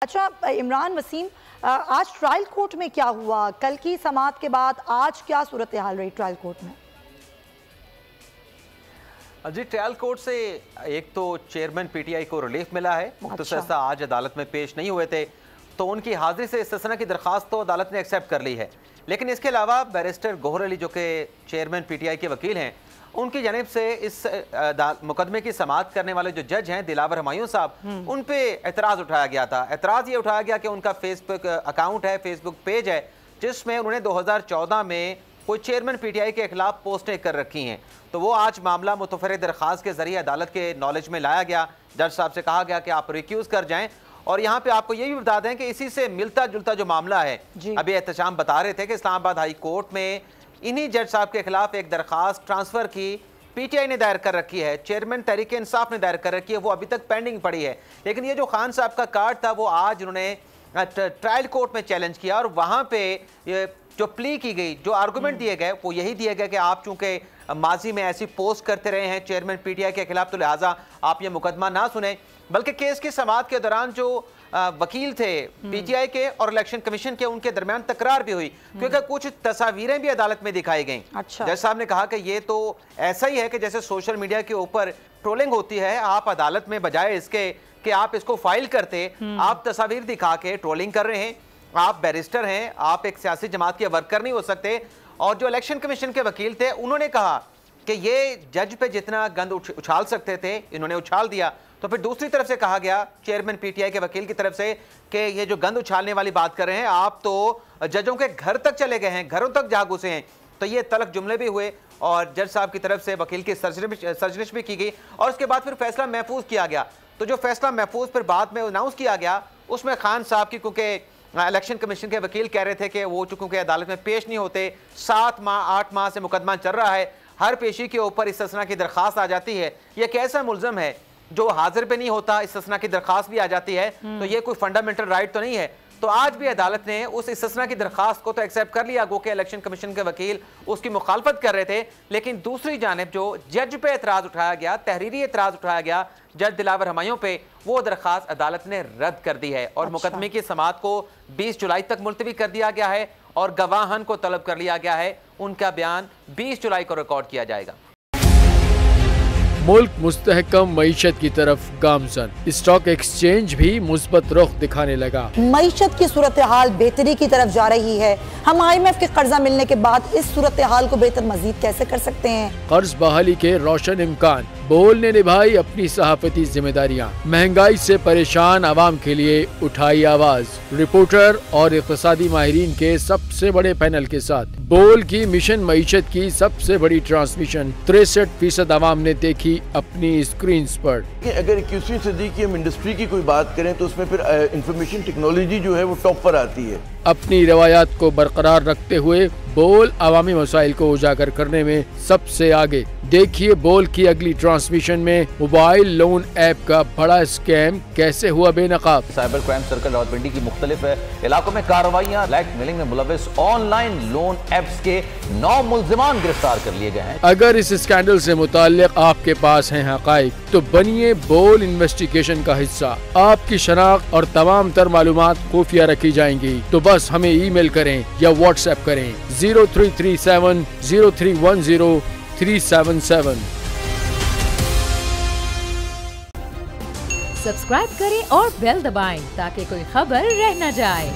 अच्छा इमरान वसीम, आज trial court में क्या हुआ? कल की समाअत के बाद आज क्या सूरत हाल रही ट्रायल कोर्ट में? जी, ट्रायल कोर्ट से एक तो चेयरमैन पीटीआई को रिलीफ मिला है। मुख्तसर आज अदालत में पेश नहीं हुए थे तो उनकी हाजिरी से इस्तिस्ना की दरख्वास्त तो अदालत ने एक्सेप्ट कर ली है, लेकिन इसके अलावा बैरिस्टर गोहर अली जो कि चेयरमैन पीटीआई के वकील हैं, उनकी जानिब से इस मुकदमे की समाअत करने वाले जो जज हैं दिलावर हुमायूं साहब, उन पे एतराज़ उठाया गया था। एतराज़ ये उठाया गया कि उनका फेसबुक अकाउंट है, फेसबुक पेज है, जिसमें उन्होंने 2014 में कोई चेयरमैन पीटीआई के खिलाफ पोस्टें कर रखी हैं। तो वो आज मामला मुतफर्रिद दरख्वास्त के जरिए अदालत के नॉलेज में लाया गया। जज साहब से कहा गया कि आप रिक्यूज़ कर जाएं। और यहाँ पे आपको ये भी बता दें कि इसी से मिलता जुलता जो मामला है, अभी एहतशाम बता रहे थे कि इस्लामाबाद हाई कोर्ट में इन्हीं जज साहब के खिलाफ एक दरख्वास्त ट्रांसफ़र की पीटीआई ने दायर कर रखी है, चेयरमैन तहरीक इंसाफ ने दायर कर रखी है, वो अभी तक पेंडिंग पड़ी है। लेकिन ये जो खान साहब का कार्ड था वो आज उन्होंने ट्रायल कोर्ट में चैलेंज किया और वहाँ पे जो प्ली की गई, जो आर्गूमेंट दिए गए वो यही दिए गए कि आप चूंकि माजी में ऐसी पोस्ट करते रहे हैं चेयरमैन पीटीआई के खिलाफ, तो लिहाजा आप ये मुकदमा ना सुने। बल्कि केस की समाअत के दौरान जो वकील थे पीटीआई के और इलेक्शन कमीशन के, उनके दरमियान तकरार भी हुई क्योंकि कुछ तस्वीरें भी अदालत में दिखाई गई। जज साहब ने कहा कि ये तो ऐसा ही है कि जैसे सोशल मीडिया के ऊपर ट्रोलिंग होती है, आप अदालत में बजाय इसके कि आप इसको फाइल करते, आप तस्वीर दिखा के ट्रोलिंग कर रहे हैं। आप बैरिस्टर हैं, आप एक सियासी जमात के वर्कर नहीं हो सकते। और जो इलेक्शन कमीशन के वकील थे उन्होंने कहा कि ये जज पे जितना गंद उछाल सकते थे इन्होंने उछाल दिया। तो फिर दूसरी तरफ से कहा गया चेयरमैन पीटीआई के वकील की तरफ से कि ये जो गंद उछालने वाली बात कर रहे हैं, आप तो जजों के घर तक चले गए हैं, घरों तक जा घुसे हैं। तो ये तलक जुमले भी हुए और जज साहब की तरफ से वकील की सर्जनिश भी की गई और उसके बाद फिर फैसला महफूज किया गया। तो जो फैसला महफूज फिर बाद में अनाउंस किया गया उसमें खान साहब की, क्योंकि इलेक्शन कमीशन के वकील कह रहे थे कि वो चूंकि अदालत में पेश नहीं होते, 7 माह 8 माह से मुकदमा चल रहा है, हर पेशी के ऊपर इस्तिस्ना की दरख्वास्त आ जाती है, ये कैसा मुल्ज़म है जो हाजिर पे नहीं होता, इस्तिस्ना की दरख्वास्त भी आ जाती है, तो ये कोई फंडामेंटल राइट तो नहीं है। तो आज भी अदालत ने उस इस्तिस्ना की दरख्वास्त को तो एक्सेप्ट कर लिया, गो के इलेक्शन कमीशन के वकील उसकी मुखालफत कर रहे थे, लेकिन दूसरी जानिब जो जज पे एतराज़ उठाया गया, तहरीरी एतराज़ उठाया गया जज दिलावर हुमायूं पे, वो दरख्वास्त अदालत ने रद्द कर दी है और मुकदमे की समाअत को 20 जुलाई तक मुलतवी कर दिया गया है और गवाहन को तलब कर लिया गया है, उनका बयान 20 जुलाई को रिकॉर्ड किया जाएगा। मुल्क मुस्तहकम मईशत की तरफ गामजन, स्टॉक एक्सचेंज भी मुस्बत रुख दिखाने लगा। मईशत की सूरत हाल बेहतरी की तरफ जा रही है। हम IMF के कर्जा मिलने के बाद इस सूरत हाल को बेहतर मजीद कैसे कर सकते हैं? कर्ज बहाली के रोशन इम्कान, बोल ने निभाई अपनी सहाफती जिम्मेदारियाँ, महंगाई से परेशान आवाम के लिए उठाई आवाज। रिपोर्टर और इक़्तिसादी माहिरीन के सबसे बड़े पैनल के साथ बोल की मिशन मईशत की सबसे बड़ी ट्रांसमिशन 63% आवाम ने देखी अपनी स्क्रीन पर। अगर 21वीं सदी की हम इंडस्ट्री की कोई बात करें तो उसमें फिर इंफॉर्मेशन टेक्नोलॉजी जो है वो टॉप पर आती है। अपनी रवायात को बरकरार रखते हुए बोल अवामी मसाइल को उजागर करने में सबसे आगे। देखिए बोल की अगली ट्रांसमिशन में मोबाइल लोन ऐप का बड़ा स्कैम कैसे हुआ बेनकाब। साइबर क्राइम सर्कल रावलपिंडी की मुख्तलिफ इलाकों में कार्रवाइयाँ, ब्लैक मेलिंग में मुलविस ऑनलाइन लोन ऐप्स के 9 मुल्जिमान गिरफ्तार कर लिए गए हैं। अगर इस स्कैंडल से मुताल्लिक आपके पास हैं हकाइक तो बनिए बोल इन्वेस्टिगेशन का हिस्सा। आपकी शनाख्त और तमाम तर मालूमात खुफिया रखी जाएंगी, तो बस हमें ईमेल करें या व्हाट्सएप करें 0337 0310 377। सब्सक्राइब करें और बेल दबाएं ताकि कोई खबर रह न जाए।